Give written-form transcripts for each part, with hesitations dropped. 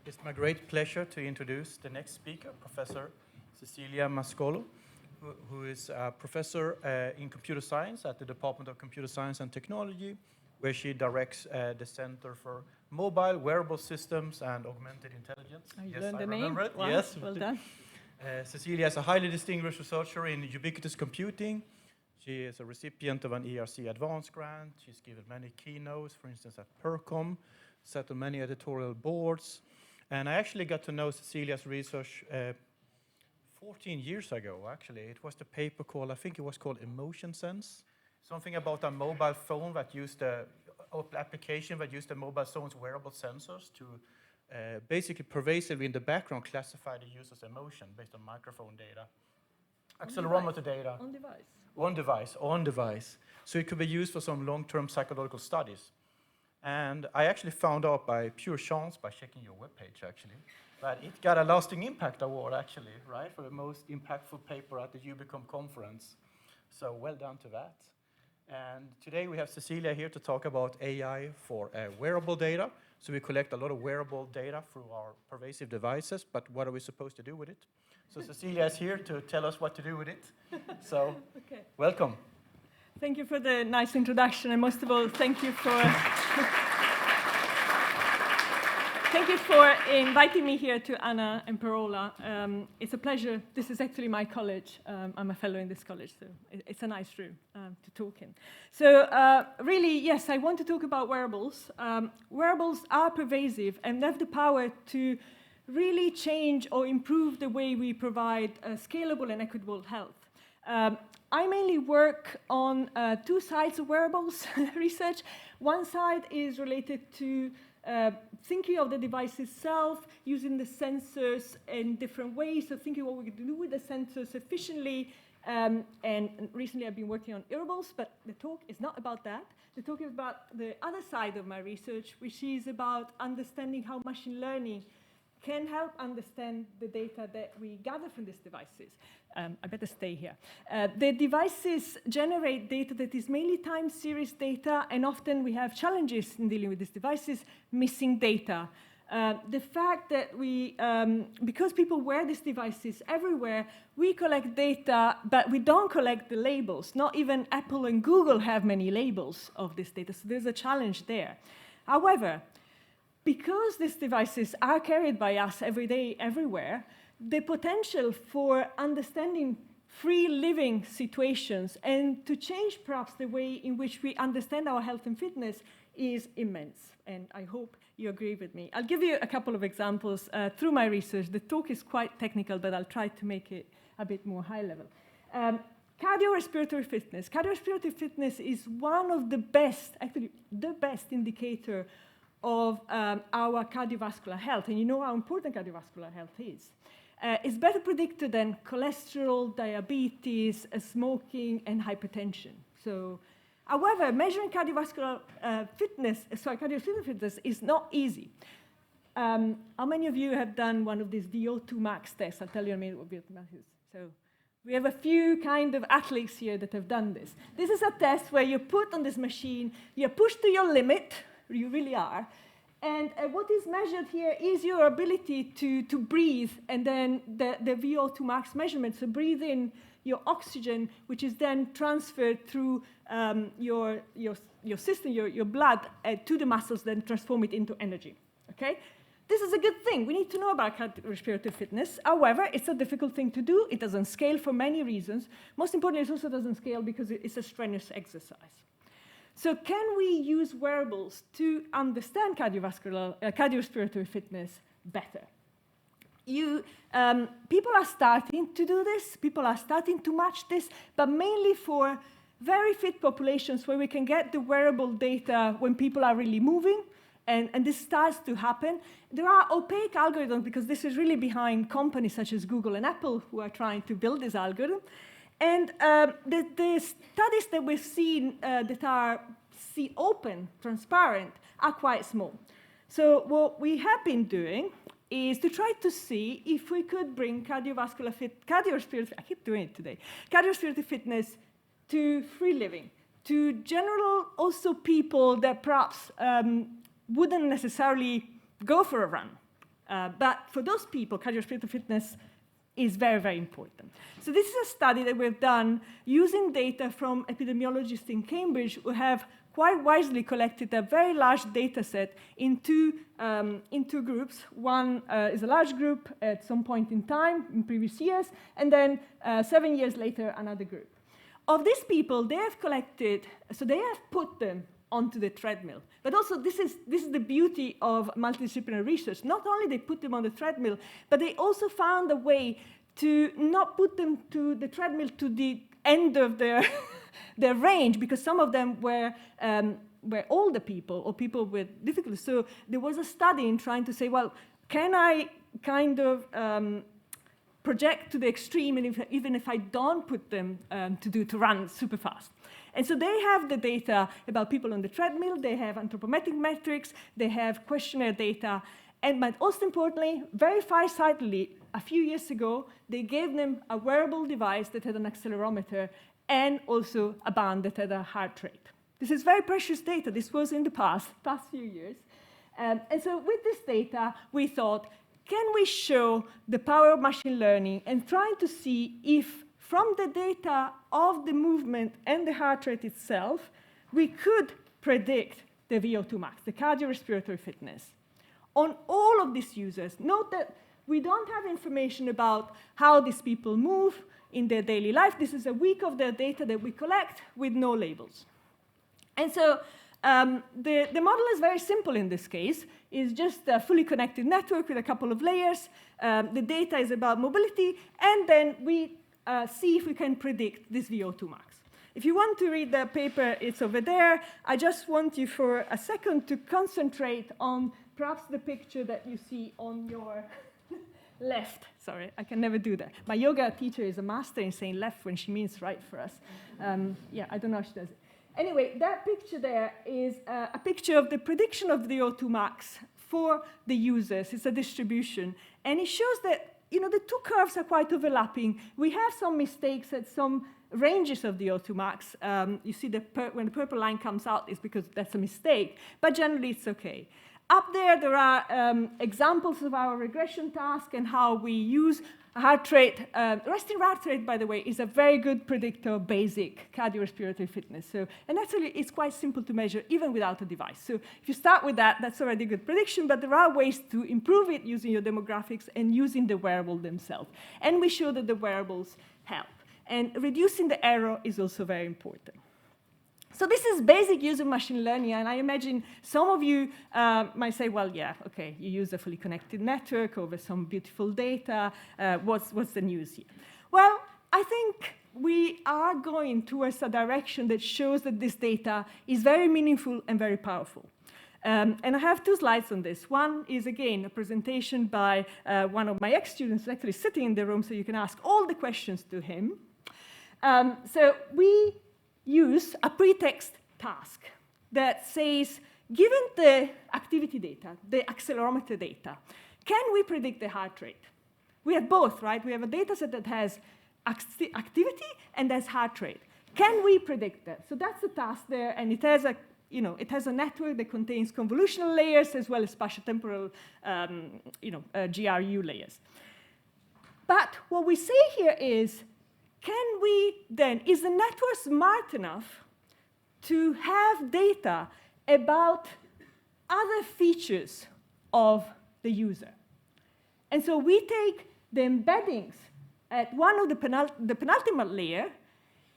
It's my great pleasure to introduce the next speaker, Professor Cecilia Mascolo, who is a professor in computer science at the Department of Computer Science and Technology, where she directs the Center for Mobile Wearable Systems and Augmented Intelligence. You learned the name? Wow, yes. well done. Cecilia is a highly distinguished researcher in ubiquitous computing. She is a recipient of an ERC Advanced grant. She's given many keynotes, for instance, at PERCOM, sat on many editorial boards. And I actually got to know Cecilia's research 14 years ago, actually. It was the paper called, I think it was called Emotion Sense, something about a mobile phone that used application that used the mobile phone's wearable sensors to basically pervasively in the background classify the user's emotion based on microphone data, accelerometer data. On device. On device. So it could be used for some long-term psychological studies. And I actually found out by pure chance, by checking your webpage actually, that it got a lasting impact award actually, right, for the most impactful paper at the UBICOM conference. So well done to that. And today we have Cecilia here to talk about AI for wearable data. So we collect a lot of wearable data through our pervasive devices, but what are we supposed to do with it? So Cecilia is here to tell us what to do with it. So, okay. Welcome. Thank you for the nice introduction, and most of all, thank you for inviting me here to Anna and Parola. It's a pleasure. This is actually my college. I'm a fellow in this college, so it's a nice room to talk in. So really, yes, I want to talk about wearables. Wearables are pervasive and have the power to really change or improve the way we provide scalable and equitable health. I mainly work on two sides of wearables research. One side is related to thinking of the device itself, using the sensors in different ways, so thinking what we can do with the sensors efficiently. And recently I've been working on wearables, but the talk is not about that. The talk is about the other side of my research, which is about understanding how machine learning can help understand the data that we gather from these devices. I better stay here. The devices generate data that is mainly time series data, and often we have challenges in dealing with these devices, missing data. The fact that because people wear these devices everywhere, we collect data, but we don't collect the labels. Not even Apple and Google have many labels of this data, so there's a challenge there. However, because these devices are carried by us every day, everywhere, the potential for understanding free living situations and to change perhaps the way in which we understand our health and fitness is immense. And I hope you agree with me. I'll give you a couple of examples through my research. The talk is quite technical, but I'll try to make it a bit more high level. Cardiorespiratory fitness. Cardiorespiratory fitness is one of the best, actually the best indicator of our cardiovascular health, and you know how important cardiovascular health is. It's better predicted than cholesterol, diabetes, smoking, and hypertension. So, however, measuring cardiovascular cardiovascular fitness is not easy. How many of you have done one of these VO2 max tests? I'll tell you in a minute what VO2 max is. So, we have a few kind of athletes here that have done this. This is a test where you put on this machine, you're pushed to your limit, you really are. And what is measured here is your ability to breathe, and then the VO2 max measurement. So breathe in your oxygen, which is then transferred through your system, your blood, to the muscles, then transform it into energy. Okay? This is a good thing. We need to know about cardiorespiratory fitness. However, it's a difficult thing to do. It doesn't scale for many reasons. Most importantly, it also doesn't scale because it's a strenuous exercise. So can we use wearables to understand cardiorespiratory fitness better? People are starting to do this. People are starting to match this, but mainly for very fit populations where we can get the wearable data when people are really moving, and this starts to happen. There are opaque algorithms, because this is really behind companies such as Google and Apple who are trying to build this algorithm. And the studies that we've seen that are open, transparent, are quite small. So what we have been doing is to try to see if we could bring cardiorespiratory fitness to free living, to general people that perhaps wouldn't necessarily go for a run. But for those people, cardiorespiratory fitness is very, very important. So this is a study that we've done using data from epidemiologists in Cambridge who have quite wisely collected a very large data set in two groups. One is a large group at some point in time in previous years, and then 7 years later, another group. Of these people, they have collected, so they have put them onto the treadmill. But also, this is the beauty of multidisciplinary research. Not only they put them on the treadmill, but they also found a way to not put them to the treadmill to the end of their their range, because some of them were older people or people with difficulties. So there was a study in trying to say, well, can I kind of project to the extreme, and even if I don't put them to run super fast? And so they have the data about people on the treadmill, they have anthropometric metrics, they have questionnaire data, and most importantly, very farsightedly, a few years ago, they gave them a wearable device that had an accelerometer and also a band that had a heart rate. This is very precious data. This was in the past few years. And so with this data, we thought, can we show the power of machine learning and trying to see if from the data of the movement and the heart rate itself, we could predict the VO2 max, the cardiorespiratory fitness, on all of these users. Note that we don't have information about how these people move in their daily life. This is a week of their data that we collect with no labels. And so the model is very simple in this case. It's just a fully connected network with a couple of layers. The data is about mobility, and then we see if we can predict this VO2 max. If you want to read the paper, it's over there. I just want you for a second to concentrate on perhaps the picture that you see on your left. Sorry, I can never do that. My yoga teacher is a master in saying left when she means right for us. Yeah, I don't know how she does it. Anyway, that picture there is a picture of the prediction of the VO2 max for the users. It's a distribution. And it shows that the two curves are quite overlapping. We have some mistakes at some ranges of the VO2 max. You see when the purple line comes out, it's because that's a mistake. But generally, it's OK. Up there are examples of our regression task and how we use heart rate. Resting heart rate, by the way, is a very good predictor of basic cardiorespiratory fitness. And actually, it's quite simple to measure even without a device. So if you start with that, that's already a good prediction. But there are ways to improve it using your demographics and using the wearable themselves. And we show that the wearables help. And reducing the error is also very important. So this is basic use of machine learning, and I imagine some of you might say, well, yeah, OK, you use a fully connected network over some beautiful data. What's the news here? Well, I think we are going towards a direction that shows that this data is very meaningful and very powerful. And I have two slides on this. One is, again, a presentation by one of my ex-students actually sitting in the room, so you can ask all the questions to him. So we use a pretext task that says, given the activity data, the accelerometer data, can we predict the heart rate? We have both, right? We have a data set that has activity and has heart rate. Can we predict that? So that's the task there, and it has a network that contains convolutional layers as well as spatiotemporal GRU layers. But what we say here is, can we then, is the network smart enough to have data about other features of the user? And so we take the embeddings at one of the penultimate layer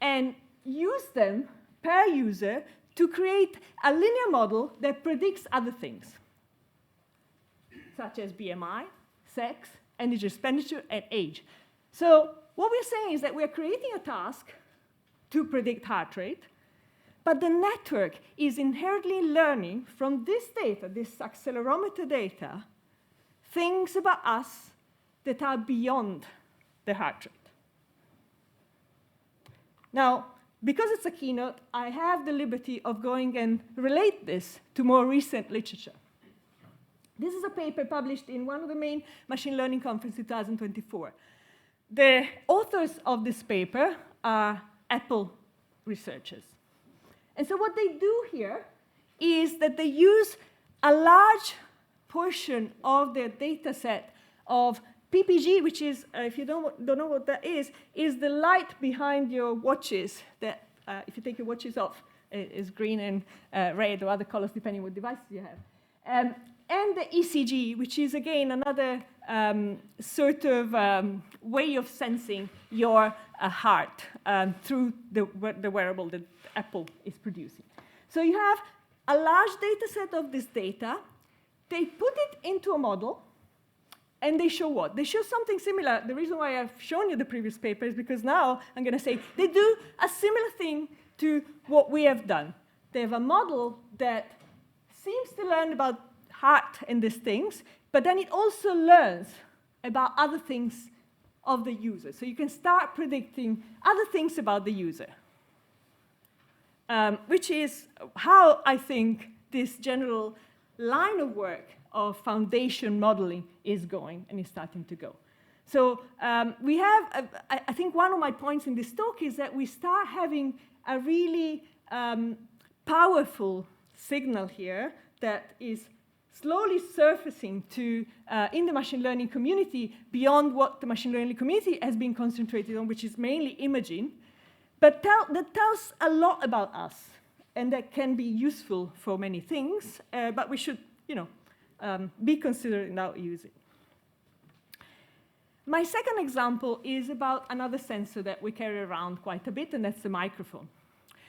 and use them per user to create a linear model that predicts other things, such as BMI, sex, energy expenditure, and age. So what we're saying is that we're creating a task to predict heart rate, but the network is inherently learning from this data, this accelerometer data, things about us that are beyond the heart rate. Now, because it's a keynote, I have the liberty of going and relate this to more recent literature. This is a paper published in one of the main machine learning conferences in 2024. The authors of this paper are Apple researchers. And so what they do here is that they use a large portion of their data set of PPG, which is, if you don't know what that is the light behind your watches that, if you take your watches off, is green and red or other colors depending what devices you have. And the ECG, which is, again, another sort of way of sensing your heart through the wearable that Apple is producing. So you have a large data set of this data. They put it into a model, and they show what? They show something similar. The reason why I've shown you the previous paper is because now I'm going to say they do a similar thing to what we have done. They have a model that seems to learn about heart and these things, but then it also learns about other things of the user. So you can start predicting other things about the user, which is how I think this general line of work of foundation modeling is going and is starting to go. So we have, I think one of my points in this talk is that we start having a really powerful signal here that is slowly surfacing to in the machine learning community beyond what the machine learning community has been concentrated on, which is mainly imaging, but that tells a lot about us, and that can be useful for many things, but we should, be considerate in how we use it. My second example is about another sensor that we carry around quite a bit, and that's the microphone.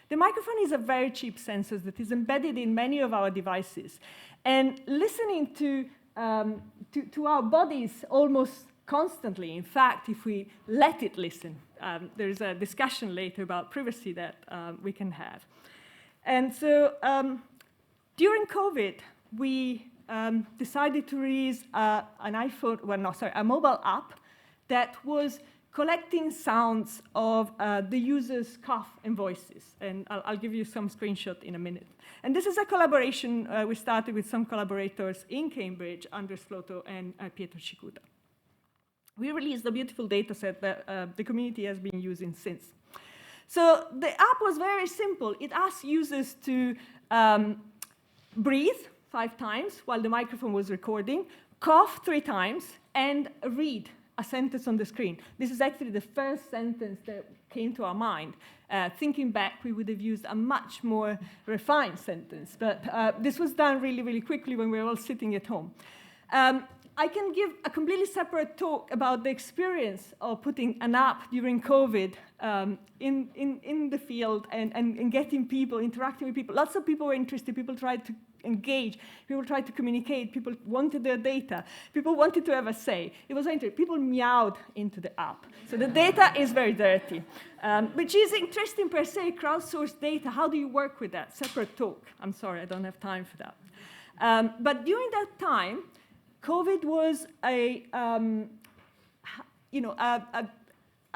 The microphone is a very cheap sensor that is embedded in many of our devices. And listening to our bodies almost constantly, in fact, if we let it listen, there's a discussion later about privacy that we can have. And so during COVID, we decided to release a mobile app that was collecting sounds of the user's cough and voices. And I'll give you some screenshot in a minute. And this is a collaboration we started with some collaborators in Cambridge, Andres Floto and Pietro Cikuta. We released a beautiful data set that the community has been using since. So the app was very simple. It asked users to breathe 5 times while the microphone was recording, cough 3 times, and read a sentence on the screen. This is actually the first sentence that came to our mind. Thinking back, we would have used a much more refined sentence, but this was done really, really quickly when we were all sitting at home. I can give a completely separate talk about the experience of putting an app during COVID in the field and getting people, interacting with people. Lots of people were interested. People tried to engage. People tried to communicate. People wanted their data. People wanted to have a say. It was interesting. People meowed into the app. So the data is very dirty, which is interesting per se, crowdsourced data. How do you work with that? Separate talk. I'm sorry, I don't have time for that. But during that time, COVID was a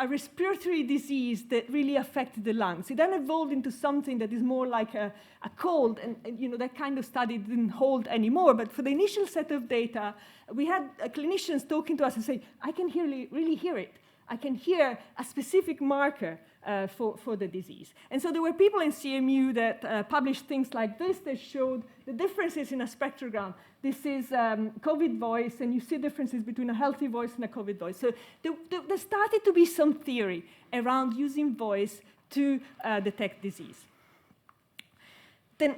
respiratory disease that really affected the lungs. It then evolved into something that is more like a cold, and that kind of study didn't hold anymore. But for the initial set of data, we had clinicians talking to us and saying, I can really hear it. I can hear a specific marker for the disease. And so there were people in CMU that published things like this that showed the differences in a spectrogram. This is COVID voice, and you see differences between a healthy voice and a COVID voice. So there started to be some theory around using voice to detect disease. Then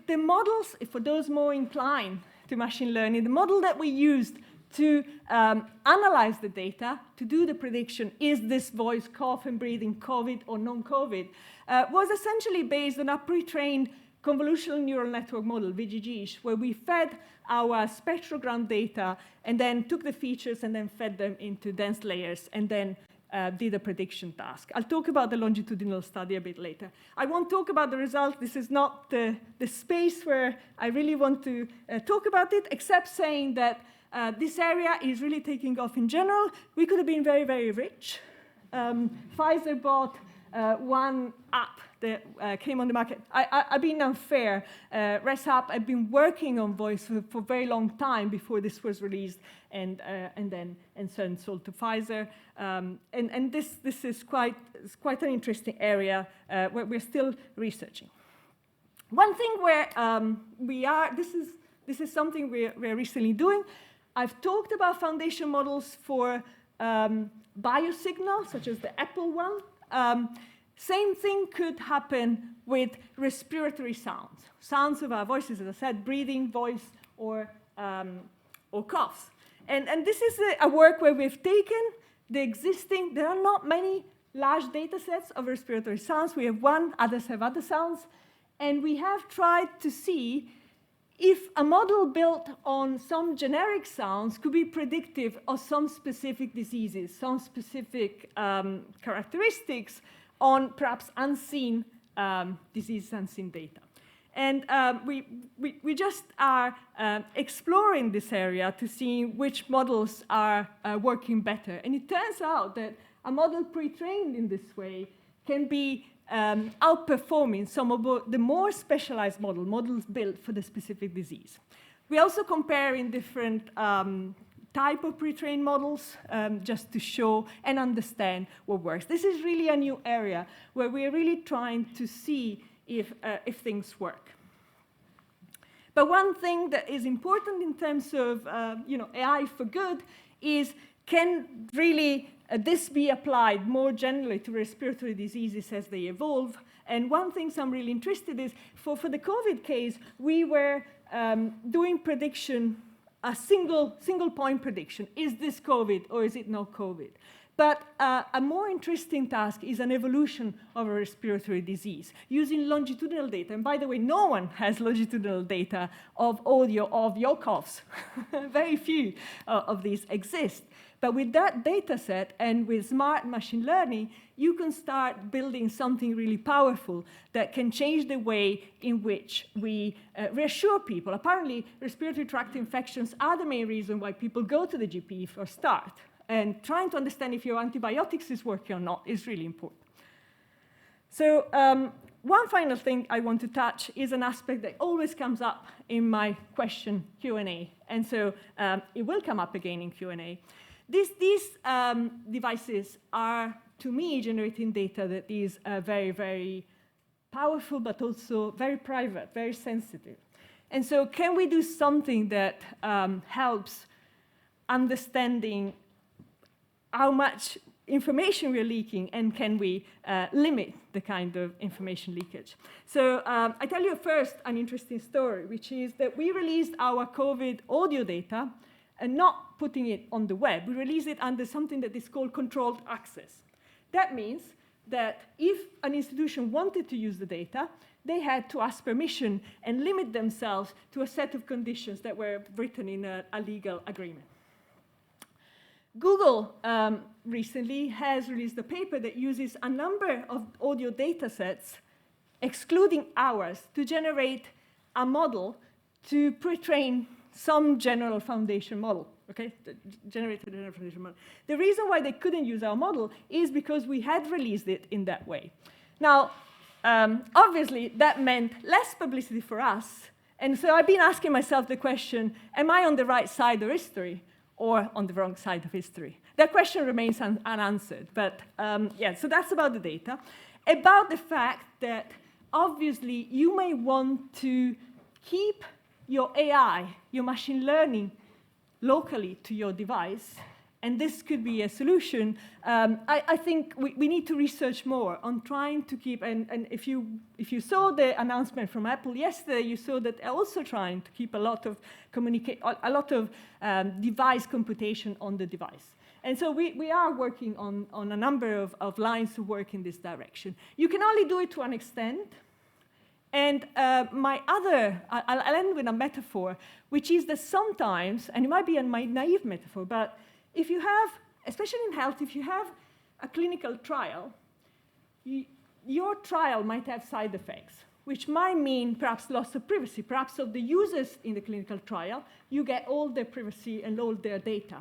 the models, for those more inclined to machine learning, the model that we used to analyze the data, to do the prediction, is this voice, cough and breathing, COVID or non-COVID, was essentially based on a pre-trained convolutional neural network model, VGGs, where we fed our spectrogram data and then took the features and then fed them into dense layers and then did a prediction task. I'll talk about the longitudinal study a bit later. I won't talk about the results. This is not the space where I really want to talk about it, except saying that this area is really taking off in general. We could have been very, very rich. Pfizer bought one app that came on the market. I've been unfair. ResApp, I've been working on voice for a very long time before this was released, and then sold to Pfizer. And this is quite an interesting area where we're still researching. One thing where this is This is something we're recently doing. I've talked about foundation models for biosignals, such as the Apple one. Same thing could happen with respiratory sounds. Sounds of our voices, as I said, breathing, voice, or coughs. And this is a work where we've taken the existing, there are not many large data sets of respiratory sounds. We have one, others have other sounds. And we have tried to see if a model built on some generic sounds could be predictive of some specific diseases, some specific characteristics on perhaps unseen diseases, unseen data. And we just are exploring this area to see which models are working better. And it turns out that a model pre-trained in this way can be outperforming some of the more specialized models built for the specific disease. We also compare in different type of pre-trained models just to show and understand what works. This is really a new area where we're really trying to see if things work. But one thing that is important in terms of AI for good is, can really this be applied more generally to respiratory diseases as they evolve? And one thing I'm really interested in is, for the COVID case, we were doing prediction, a single point prediction. Is this COVID or is it not COVID? But a more interesting task is an evolution of a respiratory disease using longitudinal data. And by the way, no one has longitudinal data of audio of your coughs. Very few of these exist. But with that data set and with smart machine learning, you can start building something really powerful that can change the way in which we reassure people. Apparently, respiratory tract infections are the main reason why people go to the GP for a start. And trying to understand if your antibiotics is working or not is really important. So one final thing I want to touch is an aspect that always comes up in my question Q&A. And so it will come up again in Q&A. These devices are, to me, generating data that is very, very powerful, but also very private, very sensitive. And so can we do something that helps understanding how much information we're leaking, and can we limit the kind of information leakage? So I tell you first an interesting story, which is that we released our COVID audio data and not putting it on the web. We released it under something that is called controlled access. That means that if an institution wanted to use the data, they had to ask permission and limit themselves to a set of conditions that were written in a legal agreement. Google recently has released a paper that uses a number of audio data sets, excluding ours, to generate a model to pre-train some general foundation model, okay? Generate a general foundation model. The reason why they couldn't use our model is because we had released it in that way. Now, obviously, that meant less publicity for us. And so I've been asking myself the question, am I on the right side of history or on the wrong side of history? That question remains unanswered. But yeah, so that's about the data. About the fact that obviously you may want to keep your AI, your machine learning, locally to your device, and this could be a solution. I think we need to research more on trying to keep, and if you saw the announcement from Apple yesterday, you saw that they're also trying to keep a lot of device computation on the device. And so we are working on a number of lines to work in this direction. You can only do it to an extent. And I'll end with a metaphor, which is that sometimes, and it might be a naive metaphor, but if you have, especially in health, if you have a clinical trial, your trial might have side effects, which might mean perhaps loss of privacy. Perhaps of the users in the clinical trial, you get all their privacy and all their data.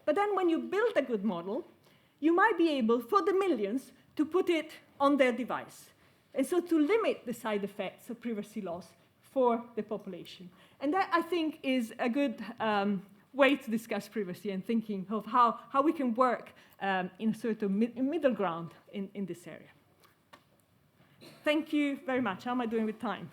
But then when you build a good model, you might be able, for the millions, to put it on their device. And so to limit the side effects of privacy loss for the population. And that, I think, is a good way to discuss privacy and thinking of how we can work in a sort of middle ground in this area. Thank you very much. How am I doing with time?